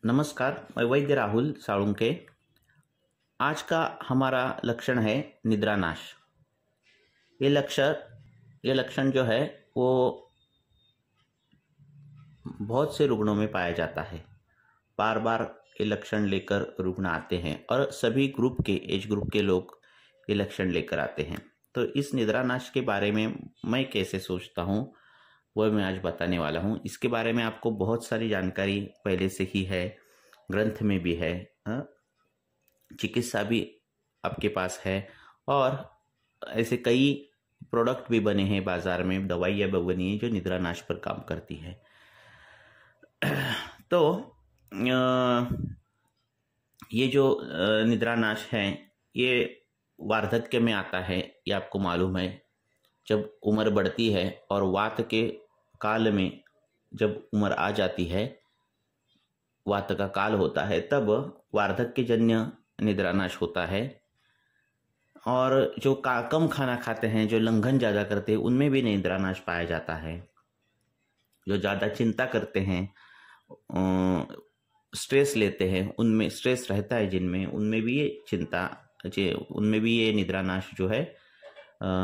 नमस्कार, मैं वैद्य राहुल साळुंके। आज का हमारा लक्षण है निद्रानाश। ये लक्षण जो है वो बहुत से रुग्णों में पाया जाता है। बार बार ये लक्षण लेकर रुग्ण आते हैं और सभी एज ग्रुप के लोग ये लक्षण लेकर आते हैं। तो इस निद्रानाश के बारे में मैं कैसे सोचता हूँ वह मैं आज बताने वाला हूँ। इसके बारे में आपको बहुत सारी जानकारी पहले से ही है, ग्रंथ में भी है, चिकित्सा भी आपके पास है और ऐसे कई प्रोडक्ट भी बने हैं बाजार में, दवाइयाँ बनी हैं जो निद्रानाश पर काम करती है। तो ये जो निद्रानाश है ये वार्धक्य में आता है, ये आपको मालूम है। जब उम्र बढ़ती है और वात के काल में जब उम्र आ जाती है, वात का काल होता है, तब वार्धक्यजन्य निद्रानाश होता है। और जो कम खाना खाते हैं, जो लंघन ज़्यादा करते हैं, उनमें भी निद्रानाश पाया जाता है। जो ज़्यादा चिंता करते हैं, स्ट्रेस लेते हैं, उनमें स्ट्रेस रहता है जिनमें, उनमें भी ये उनमें भी ये निद्रानाश जो है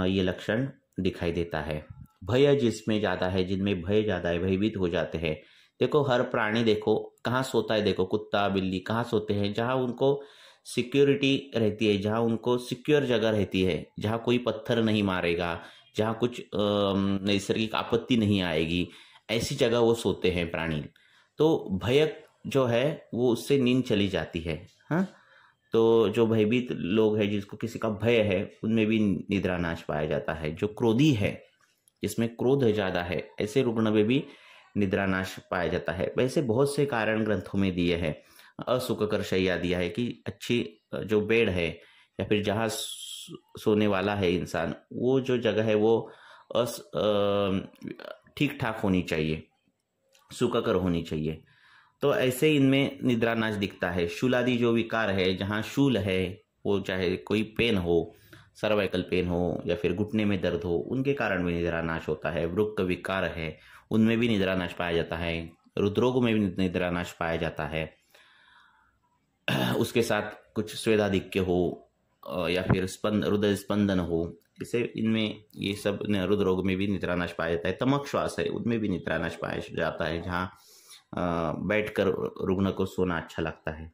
ये लक्षण दिखाई देता है। भय जिसमें ज़्यादा है, जिनमें भय ज़्यादा है, भयभीत हो जाते हैं। देखो हर प्राणी देखो कहाँ सोता है, देखो कुत्ता बिल्ली कहाँ सोते हैं, जहाँ उनको सिक्योरिटी रहती है, जहाँ उनको सिक्योर जगह रहती है, जहाँ कोई पत्थर नहीं मारेगा, जहाँ कुछ नैसर्गिक आपत्ति नहीं आएगी, ऐसी जगह वो सोते हैं प्राणी। तो भय जो है वो उससे नींद चली जाती है। हाँ, तो जो भयभीत लोग हैं, जिसको किसी का भय है, उनमें भी निद्रानाश पाया जाता है। जो क्रोधी है, जिसमें क्रोध ज़्यादा है, ऐसे रुग्ण में भी निद्रानाश पाया जाता है। वैसे बहुत से कारण ग्रंथों में दिए हैं। असुखकर शैया दिया है कि अच्छी जो बेड है या फिर जहाँ सोने वाला है इंसान, वो जो जगह है वो ठीक ठाक होनी चाहिए, सुखकर होनी चाहिए। तो ऐसे इनमें निद्रानाश दिखता है। शूलादि जो विकार है, जहाँ शूल है, वो चाहे कोई पेन हो, सर्वाइकल पेन हो या फिर घुटने में दर्द हो, उनके कारण भी निद्रानाश होता है। वृक्क विकार है, उनमें भी निद्रानाश पाया जाता है। हृदरोग में भी निद्रानाश पाया जाता है। उसके साथ कुछ स्वेदाधिक्य हो या फिर हृदय स्पंदन हो, इसे इनमें ये सब हृदरोग में भी निद्रानाश पाया जाता है। तमक श्वास है, उनमें भी निद्रानाश पाया जाता है, जहाँ बैठकर रुग्ण को सोना अच्छा लगता है।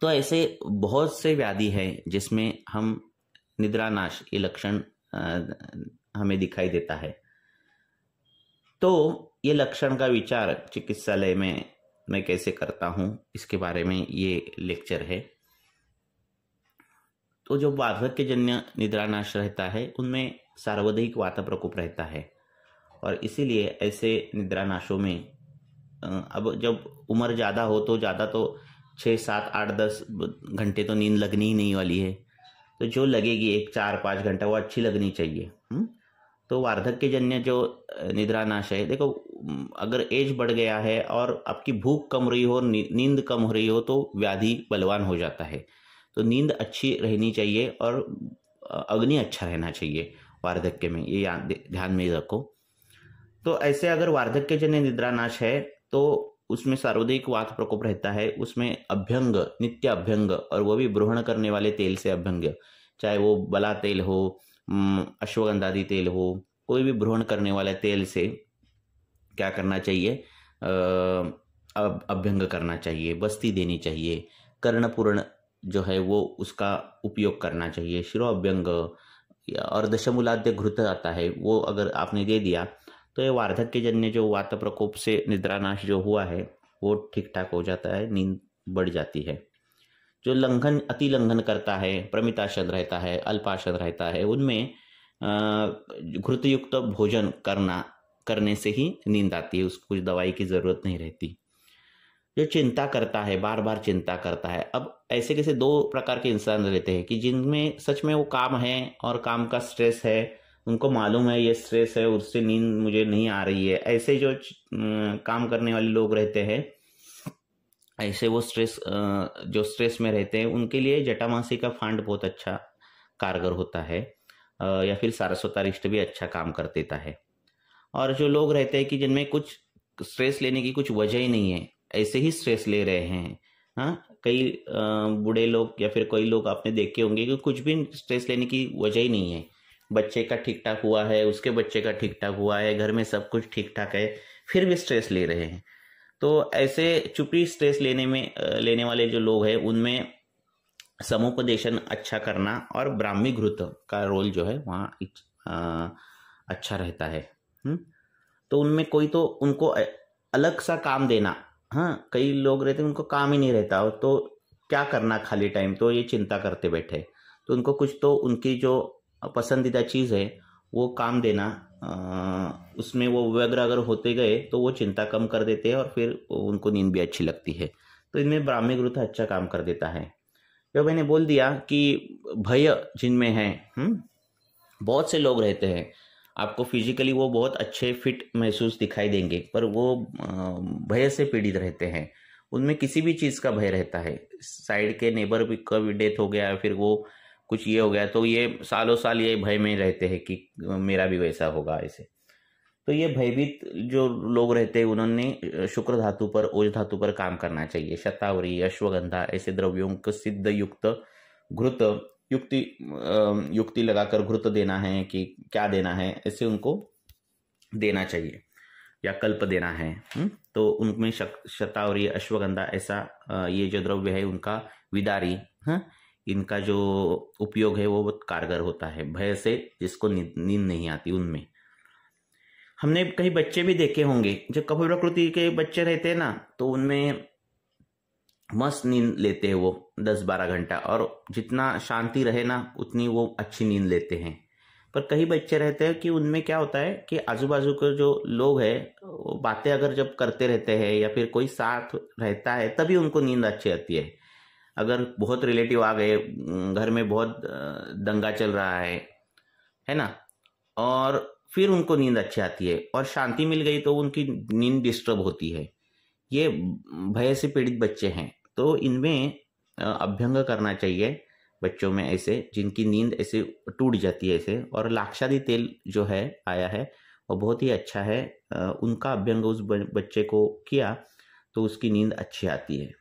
तो ऐसे बहुत से व्याधि है जिसमें हम निद्रानाश ये लक्षण हमें दिखाई देता है। तो ये लक्षण का विचार चिकित्सालय में मैं कैसे करता हूँ, इसके बारे में ये लेक्चर है। तो जो वार्धक्यजन्य निद्रानाश रहता है, उनमें सार्वधिक वात प्रकोप रहता है और इसीलिए ऐसे निद्रानाशों में अब जब उम्र ज़्यादा हो तो 6, 7, 8, 10 घंटे तो नींद लगनी ही नहीं वाली है। तो जो लगेगी 1, 4, 5 घंटा वो अच्छी लगनी चाहिए। तो वार्धक्यजन्य जो निद्रानाश है, देखो अगर एज बढ़ गया है और आपकी भूख कम रही हो, नींद कम हो रही हो, तो व्याधि बलवान हो जाता है। तो नींद अच्छी रहनी चाहिए और अग्नि अच्छा रहना चाहिए वार्धक्य में, ये ध्यान में रखो। तो ऐसे अगर वार्धक्यजन्य निद्रानाश है तो उसमें सर्वाधिक वात प्रकोप रहता है। उसमें अभ्यंग, नित्य अभ्यंग, और वो भी ब्रूहण करने वाले तेल से अभ्यंग, चाहे वो बला तेल हो, अश्वगंधादि तेल हो, कोई भी ब्रूहण करने वाले तेल से क्या करना चाहिए, अभ्यंग करना चाहिए, बस्ती देनी चाहिए। कर्णपूर्ण जो है वो उसका उपयोग करना चाहिए। शिरोअभ्यंग और दशमूलाद्य घृत आता है, वो अगर आपने दे दिया तो ये वार्धक्यजन्य जो वात प्रकोप से निद्रानाश जो हुआ है वो ठीक ठाक हो जाता है, नींद बढ़ जाती है। जो अति लंघन करता है, प्रमिताशन रहता है, अल्पाशन रहता है, उनमें घृतयुक्त भोजन करने से ही नींद आती है, उसको कुछ दवाई की जरूरत नहीं रहती। जो चिंता करता है, बार बार चिंता करता है, अब ऐसे कैसे 2 प्रकार के इंसान रहते हैं कि जिनमें सच में वो काम है और काम का स्ट्रेस है, उनको मालूम है ये स्ट्रेस है, उससे नींद मुझे नहीं आ रही है। ऐसे जो काम करने वाले लोग रहते हैं, ऐसे वो जो स्ट्रेस में रहते हैं, उनके लिए जटामासी का फांड बहुत अच्छा कारगर होता है, या फिर सारस्वतारिष्ट भी अच्छा काम कर देता है। और जो लोग रहते हैं कि जिनमें कुछ स्ट्रेस लेने की कुछ वजह ही नहीं है, ऐसे ही स्ट्रेस ले रहे हैं। हाँ, कई बूढ़े लोग या फिर कोई लोग आपने देखे होंगे कि कुछ भी स्ट्रेस लेने की वजह ही नहीं है। बच्चे का ठीक ठाक हुआ है, उसके बच्चे का ठीक ठाक हुआ है, घर में सब कुछ ठीक ठाक है, फिर भी स्ट्रेस ले रहे हैं। तो ऐसे चुपी स्ट्रेस लेने वाले जो लोग हैं उनमें समुपदेशन अच्छा करना और ब्राह्मी घृत का रोल जो है वहाँ अच्छा रहता है। तो उनमें कोई तो उनको अलग सा काम देना। हाँ, कई लोग रहते हैं उनको काम ही नहीं रहता, तो क्या करना खाली टाइम, तो ये चिंता करते बैठे। तो उनको कुछ तो उनकी जो पसंदीदा चीज़ है वो काम देना, उसमें वो व्यग्र अगर होते गए तो वो चिंता कम कर देते हैं और फिर उनको नींद भी अच्छी लगती है। तो इनमें ब्राह्मी घृत अच्छा काम कर देता है। जो मैंने बोल दिया कि भय जिनमें है, बहुत से लोग रहते हैं, आपको फिजिकली वो बहुत अच्छे फिट महसूस दिखाई देंगे, पर वो भय से पीड़ित रहते हैं। उनमें किसी भी चीज़ का भय रहता है। साइड के नेबर का भी डेथ हो गया, फिर वो कुछ ये हो गया, तो ये सालों साल ये भय में रहते हैं कि मेरा भी वैसा होगा ऐसे। तो ये भयभीत जो लोग रहते हैं उन्होंने शुक्र धातु पर, ओज धातु पर काम करना चाहिए। शतावरी, अश्वगंधा ऐसे द्रव्यों को सिद्ध युक्त घृत युक्ति लगाकर घृत देना है कि क्या देना है, ऐसे उनको देना चाहिए या कल्प देना है। तो उनमें शतावरी, अश्वगंधा ऐसा ये जो द्रव्य है उनका विदारी, इनका जो उपयोग है वो बहुत कारगर होता है भय से जिसको नींद नहीं आती। उनमें हमने कई बच्चे भी देखे होंगे जो कपिल प्रकृति के बच्चे रहते हैं ना, तो उनमें मस्त नींद लेते हैं वो 10-12 घंटा, और जितना शांति रहे ना उतनी वो अच्छी नींद लेते हैं। पर कई बच्चे रहते हैं कि उनमें क्या होता है कि आजू बाजू के जो लोग हैं वो बातें अगर जब करते रहते हैं या फिर कोई साथ रहता है तभी उनको नींद अच्छी आती है। अगर बहुत रिलेटिव आ गए, घर में बहुत दंगा चल रहा है ना, और फिर उनको नींद अच्छी आती है, और शांति मिल गई तो उनकी नींद डिस्टर्ब होती है। ये भय से पीड़ित बच्चे हैं, तो इनमें अभ्यंग करना चाहिए बच्चों में, ऐसे जिनकी नींद ऐसे टूट जाती है ऐसे। और लाक्षादी तेल जो है आया है वो बहुत ही अच्छा है, उनका अभ्यंग उस बच्चे को किया तो उसकी नींद अच्छी आती है।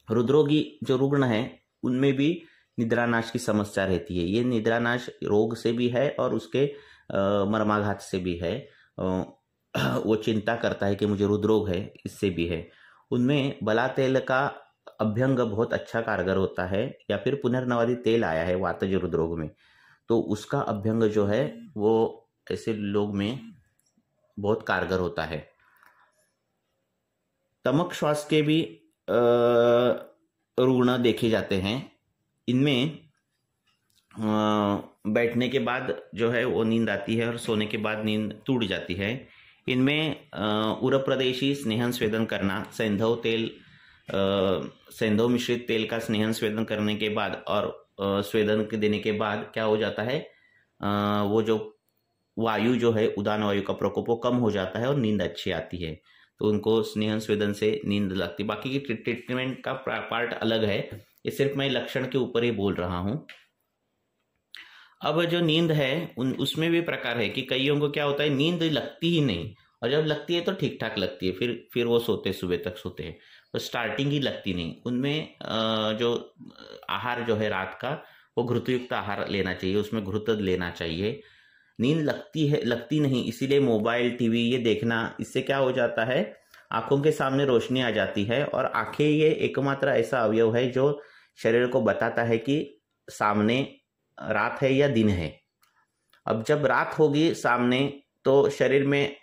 रुद्रोगी जो रुग्ण है उनमें भी निद्रानाश की समस्या रहती है। ये निद्रानाश रोग से भी है और उसके मर्माघात से भी है। वो चिंता करता है कि मुझे रुद्रोग है, इससे भी है। उनमें बला तेल का अभ्यंग बहुत अच्छा कारगर होता है, या फिर पुनर्नवादी तेल आया है वातज रुद्रोग में, तो उसका अभ्यंग जो है वो ऐसे लोग में बहुत कारगर होता है। तमक श्वास के भी रुग्ण देखे जाते हैं। इनमें बैठने के बाद जो है वो नींद आती है और सोने के बाद नींद टूट जाती है। इनमें उर प्रदेशी स्नेहन स्वेदन करना, सेंधव मिश्रित तेल का स्नेहन स्वेदन करने के बाद और स्वेदन देने के बाद क्या हो जाता है, वो जो वायु जो है उदान वायु का प्रकोप वो कम हो जाता है और नींद अच्छी आती है। तो उनको स्नेहन स्वेदन से नींद लगती है। बाकी की ट्रीटमेंट का पार्ट अलग है, ये सिर्फ मैं लक्षण के ऊपर ही बोल रहा हूँ। अब जो नींद है उसमें भी प्रकार है कि कईयों को क्या होता है, नींद लगती ही नहीं, और जब लगती है तो ठीक ठाक लगती है, फिर वो सोते सुबह तक सोते हैं, तो स्टार्टिंग ही लगती नहीं। उनमें जो आहार जो है रात का वो घृतयुक्त आहार लेना चाहिए, उसमें घृत लेना चाहिए। नींद लगती नहीं, इसीलिए मोबाइल टीवी ये देखना, इससे क्या हो जाता है, आंखों के सामने रोशनी आ जाती है, और आंखें ये एकमात्र ऐसा अवयव है जो शरीर को बताता है कि सामने रात है या दिन है। अब जब रात होगी सामने तो शरीर में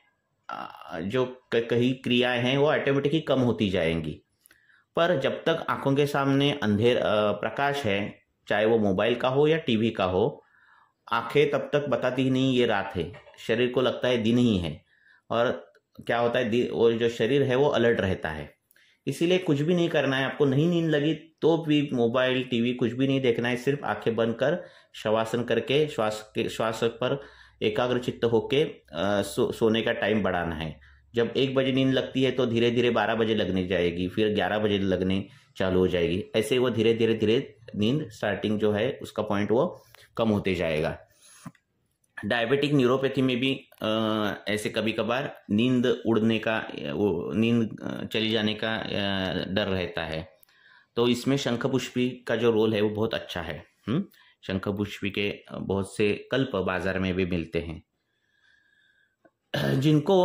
जो कई क्रियाएं हैं वो ऑटोमेटिकली कम होती जाएंगी। पर जब तक आंखों के सामने प्रकाश है, चाहे वो मोबाइल का हो या टीवी का हो, आंखें तब तक बताती ही नहीं ये रात है, शरीर को लगता है दिन ही है। और क्या होता है, वो जो शरीर है वो अलर्ट रहता है। इसीलिए कुछ भी नहीं करना है आपको, नहीं नींद लगी तो भी मोबाइल टीवी कुछ भी नहीं देखना है, सिर्फ आंखें बंद कर शवासन करके श्वास पर एकाग्र चित्त होके सोने का टाइम बढ़ाना है। जब 1 बजे नींद लगती है तो धीरे धीरे 12 बजे लगने जाएगी, फिर 11 बजे लगने चालू हो जाएगी। ऐसे वो धीरे धीरे नींद स्टार्टिंग जो है उसका पॉइंट वो कम होते जाएगा। डायबिटिक न्यूरोपैथी में भी ऐसे कभी कभार नींद उड़ने का, नींद चली जाने का डर रहता है। तो इसमें शंखपुष्पी का जो रोल है वो बहुत अच्छा है। शंखपुष्पी के बहुत से कल्प बाजार में भी मिलते हैं। जिनको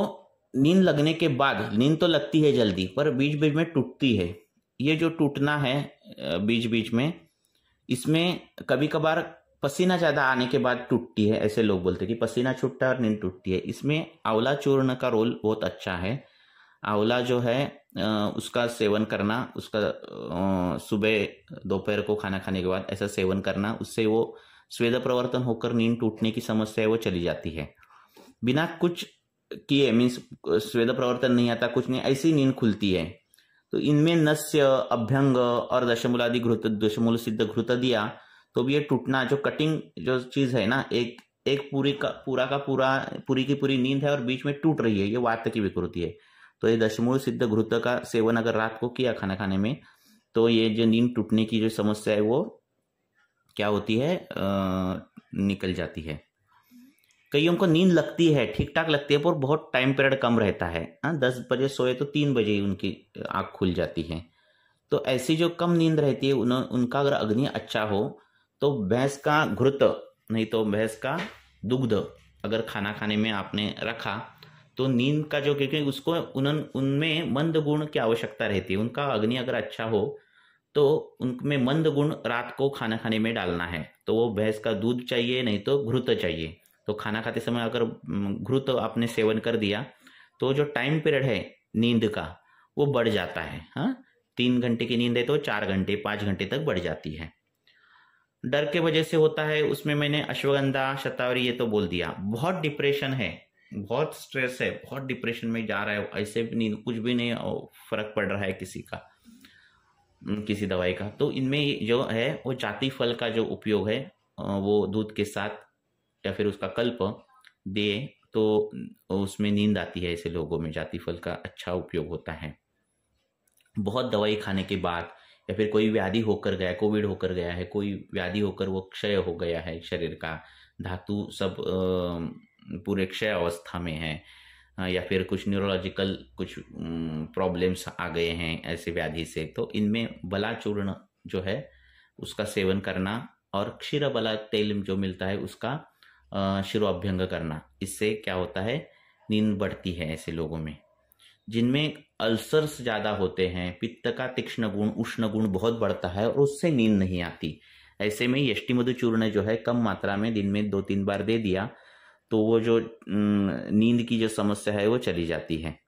नींद लगने के बाद, नींद तो लगती है जल्दी पर बीच बीच में टूटती है, ये जो टूटना है बीच बीच में, इसमें कभी कभार पसीना ज़्यादा आने के बाद टूटती है। ऐसे लोग बोलते हैं कि पसीना छूटता है और नींद टूटती है। इसमें आंवला चूर्ण का रोल बहुत अच्छा है। आंवला जो है उसका सेवन करना, उसका सुबह दोपहर को खाना खाने के बाद ऐसा सेवन करना, उससे वो स्वेद प्रवर्तन होकर नींद टूटने की समस्या है वो चली जाती है। बिना कुछ किए, मीन्स स्वेद प्रवर्तन नहीं आता, कुछ नहीं, ऐसी नींद खुलती है। तो इनमें नस्य, अभ्यंग और दशमूलादि घृत, दशमूल सिद्ध घृत दिया तो भी ये टूटना, जो कटिंग जो चीज है ना, एक पूरी की पूरी नींद है और बीच में टूट रही है, ये वात की विकृति है। तो ये दशमूल सिद्ध घृत का सेवन अगर रात को किया खाना खाने में, तो ये जो नींद टूटने की जो समस्या है वो क्या होती है, निकल जाती है। कईयों को नींद लगती है, ठीक ठाक लगती है, पर बहुत टाइम पीरियड कम रहता है। 10 बजे सोए तो 3 बजे ही उनकी आंख खुल जाती है। तो ऐसी जो कम नींद रहती है उनका अगर अग्नि अच्छा हो तो भैंस का घृत, नहीं तो भैंस का दुग्ध अगर खाना खाने में आपने रखा तो नींद का जो, क्योंकि उसको उनमें मंद गुण की आवश्यकता रहती है। उनका अग्नि अगर अच्छा हो तो उनमें मंद गुण रात को खाना खाने में डालना है। तो वो भैंस का दूध चाहिए, नहीं तो घृत चाहिए। तो खाना खाते समय अगर घृत आपने सेवन कर दिया तो जो टाइम पीरियड है नींद का वो बढ़ जाता है। 3 घंटे की नींद है तो 4 घंटे 5 घंटे तक बढ़ जाती है। डर के वजह से होता है, उसमें मैंने अश्वगंधा, शतावरी ये तो बोल दिया। बहुत डिप्रेशन है, बहुत स्ट्रेस है, बहुत डिप्रेशन में जा रहा है, ऐसे भी नींद कुछ भी नहीं फर्क पड़ रहा है किसी का, किसी दवाई का, तो इनमें जो है वो जाति फल का जो उपयोग है वो दूध के साथ या फिर उसका कल्प दे तो उसमें नींद आती है। ऐसे लोगों में जाति फल का अच्छा उपयोग होता है। बहुत दवाई खाने के बाद या फिर कोई व्याधि होकर गया, कोविड होकर गया है, कोई व्याधि होकर वो क्षय हो गया है, शरीर का धातु सब पूरे क्षय अवस्था में है, या फिर कुछ न्यूरोलॉजिकल कुछ प्रॉब्लम्स आ गए हैं ऐसे व्याधि से, तो इनमें बला चूर्ण जो है उसका सेवन करना और क्षीर बला तेल जो मिलता है उसका शिरोअभ्यंग करना, इससे क्या होता है, नींद बढ़ती है ऐसे लोगों में। जिनमें अल्सर्स ज़्यादा होते हैं, पित्त का तीक्ष्ण गुण, उष्ण गुण बहुत बढ़ता है और उससे नींद नहीं आती, ऐसे में यष्टि मधु चूर्ण जो है कम मात्रा में दिन में 2-3 बार दे दिया तो वो जो नींद की जो समस्या है वो चली जाती है।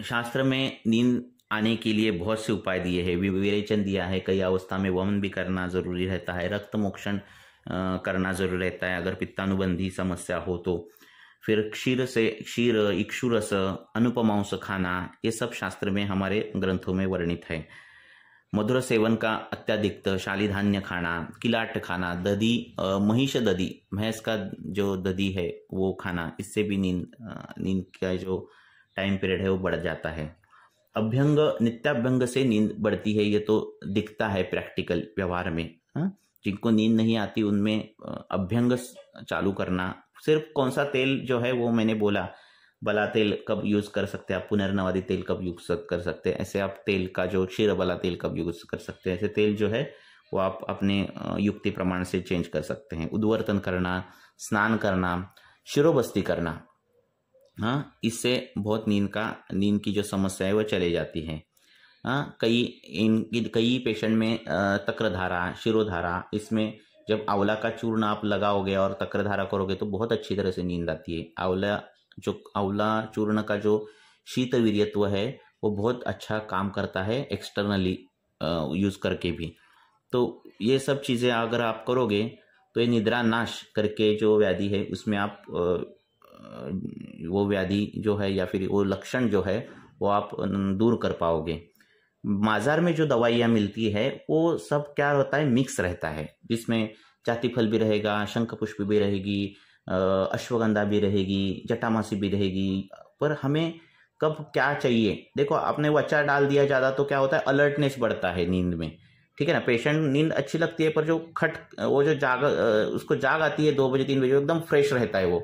शास्त्र में नींद आने के लिए बहुत से उपाय दिए हैं, विवेचन दिया है, कई अवस्था में वमन भी करना जरूरी रहता है, रक्त मोक्षण करना जरूरी रहता है अगर पित्तानुबंधी समस्या हो तो, फिर क्षीर, इक्षुरस, अनुपमांस खाना, ये सब शास्त्र में हमारे ग्रंथों में वर्णित है। मधुर सेवन का अत्याधिक, शालिधान्य खाना, किलाट खाना, दधी, महिष दधी, भैंस का जो दधी है वो खाना, इससे भी नींद का जो टाइम पीरियड है वो बढ़ जाता है। अभ्यंग, नित्याभ्यंग से नींद बढ़ती है, ये तो दिखता है प्रैक्टिकल व्यवहार में। जिनको नींद नहीं आती उनमें अभ्यंग चालू करना। सिर्फ कौन सा तेल जो है वो मैंने बोला, बला तेल कब यूज कर सकते हैं आप, पुनर्नवादी तेल कब यूज कर सकते हैं, ऐसे आप तेल का जो क्षीर बला तेल कब यूज कर सकते हैं, ऐसे तेल जो है वो आप अपने युक्ति प्रमाण से चेंज कर सकते हैं। उद्वर्तन करना, स्नान करना, शिरोबस्ती करना, इससे बहुत नींद की जो समस्या है वो चले जाती है। कई पेशेंट में तक्रधारा, शिरोधारा, इसमें जब आंवला का चूर्ण आप लगाओगे और तक्रधारा करोगे तो बहुत अच्छी तरह से नींद आती है। आंवला चूर्ण का जो शीत वीर्यत्व है वो बहुत अच्छा काम करता है एक्सटर्नली यूज करके भी। तो ये सब चीज़ें अगर आप करोगे तो ये निद्रा नाश करके जो व्याधि है उसमें आप वो व्याधि जो है या फिर वो लक्षण जो है वो आप दूर कर पाओगे। बाजार में जो दवाइयाँ मिलती है वो सब क्या होता है, मिक्स रहता है, जिसमें जातिफल भी रहेगा, शंखपुष्प भी रहेगी, अश्वगंधा भी रहेगी, जटामासी भी रहेगी, पर हमें कब क्या चाहिए। देखो आपने वच्चा डाल दिया ज़्यादा तो क्या होता है, अलर्टनेस बढ़ता है नींद में, ठीक है ना। पेशेंट नींद अच्छी लगती है पर जो वो जो उसको जाग आती है 2 बजे 3 बजे, एकदम फ्रेश रहता है वो,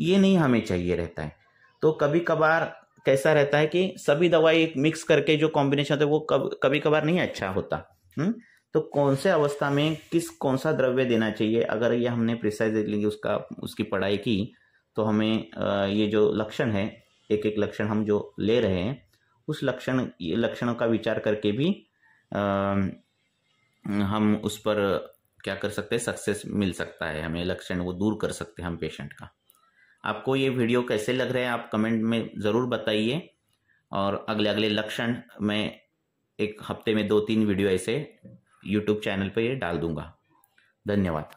ये नहीं हमें चाहिए रहता है। तो कभी कभार कैसा रहता है कि सभी दवाई मिक्स करके जो कॉम्बिनेशन होता है वो कभी कभार नहीं अच्छा होता। तो कौन से अवस्था में कौन सा द्रव्य देना चाहिए, अगर ये हमने प्रिसाइजली उसकी पढ़ाई की, तो हमें ये जो लक्षण है, एक एक लक्षण हम जो ले रहे हैं, उस लक्षणों का विचार करके भी हम उस पर क्या कर सकते हैं, सक्सेस मिल सकता है हमें, लक्षण वो दूर कर सकते हैं हम पेशेंट का। आपको ये वीडियो कैसे लग रहे हैं आप कमेंट में ज़रूर बताइए, और अगले लक्षण मैं एक हफ्ते में 2-3 वीडियो ऐसे यूट्यूब चैनल पे ये डाल दूंगा। धन्यवाद।